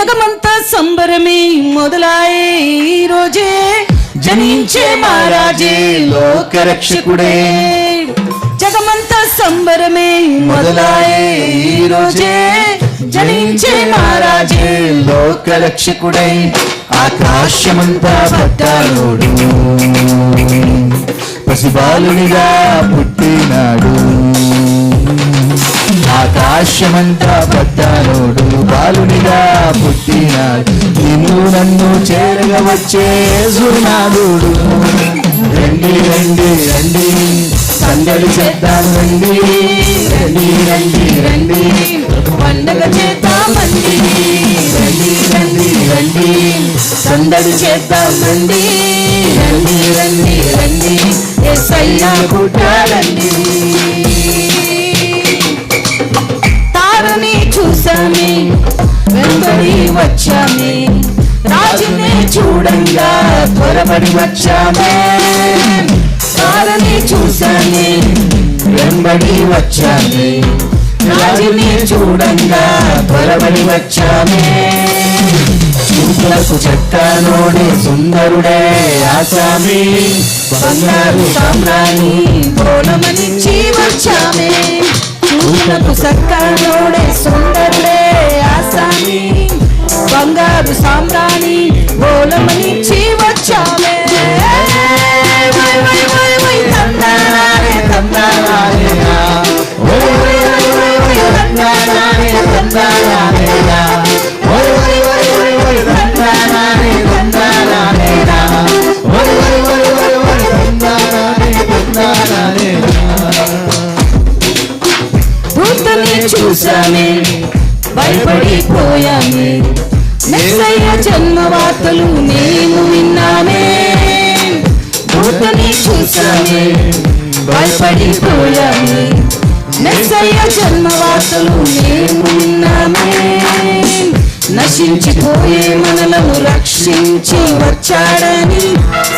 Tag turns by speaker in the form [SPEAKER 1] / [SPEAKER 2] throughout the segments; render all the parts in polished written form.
[SPEAKER 1] జగమంతా సంబరమే మొదలాయే ఈ రోజే, జనించే మహారాజే లోక రక్షకుడే. జగమంతా సంబరమే మొదలాయే ఈ రోజే, జనించే మహారాజే లోక రక్షకుడై. ఆకాశమంతా పట్టాలోడు పసిబాలునిగా పుట్టినాడు. ఆకాశమంతా పట్టాలోడు బాలునిగా పుట్టినాడు. నిన్ను నన్ను చేరగా వచ్చే యేసునాథుడు. రండి రండి రండి సందడి చేద్దాం రండి, రండి రండి రండి పండగ చేద్దామండి. రండి రండి రండి సందడి చేద్దాం రండి, రండి రండి రండి యేసయ్య పుట్టాడండి. తారని చూసామే వెంబడి వచ్చామే, రాజునే చూడంగా త్వరపడి వచ్చామే. తారని చూసామే వెంబడి వచ్చామే, రాజుని చూడంగా త్వరపడి వచ్చామే. చూపులకు చక్కనోడే సుందరుడే ఆసామి, బంగారు సామ్రాణి బోనమనిచ్చి వచ్చామే. చూపులకు చక్కనోడే సుందరుడే ఆసామి, బంగారు సామ్రాణి బోనమనిచ్చి వచ్చామే. దూతని చూసామే భయపడిపోయామే, మెస్సయ్య జన్మ వార్తలు మేము విన్నామే. దూతని చూసామే భయపడిపోయామే, మెస్సయ్య జన్మ వార్తలు మేము విన్నామే. నశించిపోయే మనలను రక్షించి వచ్చాడని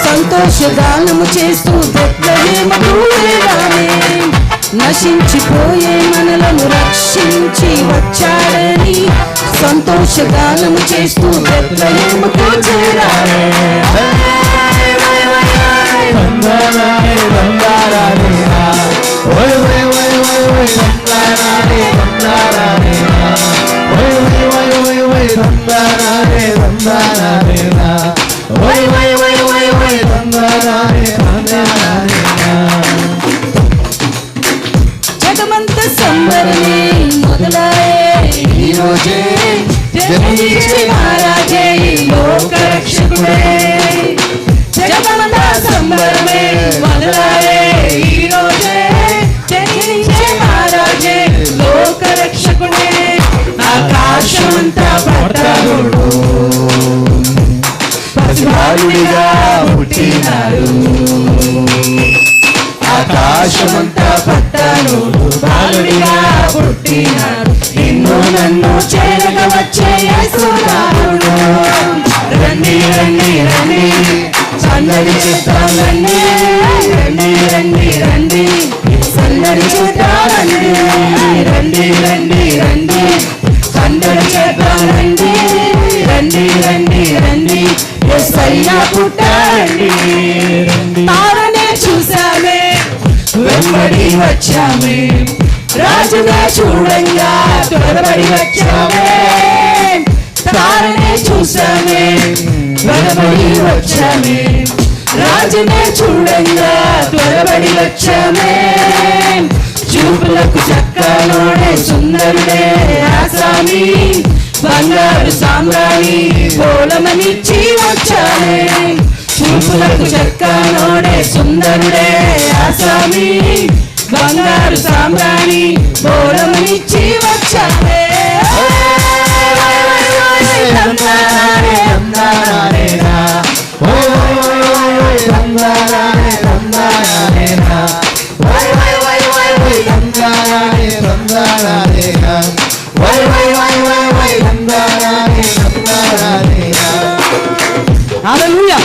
[SPEAKER 1] సంతోషగానము చేస్తూ బెత్లెహేముకు చేరామే. నశించిపోయే మనలను రక్షించి వచ్చాడని సంతోషగానము చేస్తూ బెత్లెహేముకు చేరామే. జగమంత సంబరమే మొదలాయే ఈ రోజే, జనించే మహారాజే లోక రక్షకుడే. జగమంత సంబరమే మొదలాయే ఈ రోజే, జనించే మహారాజే లోక రక్షకుడే. ఆకాశమంతా పట్టాలోడు పసిబాలుడిగా పుట్టినాడు. ఆకాశమంతా పట్టాలోడు బాలుడిగా పుట్టినాడు. నిన్ను నన్ను చేరగా వచ్చే యేసునాథుడు. రండి రండి రండి సందడి చేద్దాం రండి, రండి రండి రండి సందడి చేద్దాం రండి, రండి రండి రండి సందడి చేద్దాం రండి, రండి రండి రండి యేసయ్య పుట్టాడండి. తారనే చూసామే వెంబడి వచ్చామే, రాజుగా చూడంగా త్వరపడి వచ్చామే. తారనే చూసామే త్వరపడి వచ్చామే, రాజునే చూడంగా త్వరపడి వచ్చామే. చూపులకు చక్కనోడే సుందరుడే ఆసామి, బంగారు సామ్రాణి బోలమనిచ్చి వచ్చామే. చూపులకు చక్కనోడే సుందరుడే ఆసామి, బంగారు సామ్రాణి బోలమనిచ్చి వచ్చామే. హల్లెలూయా.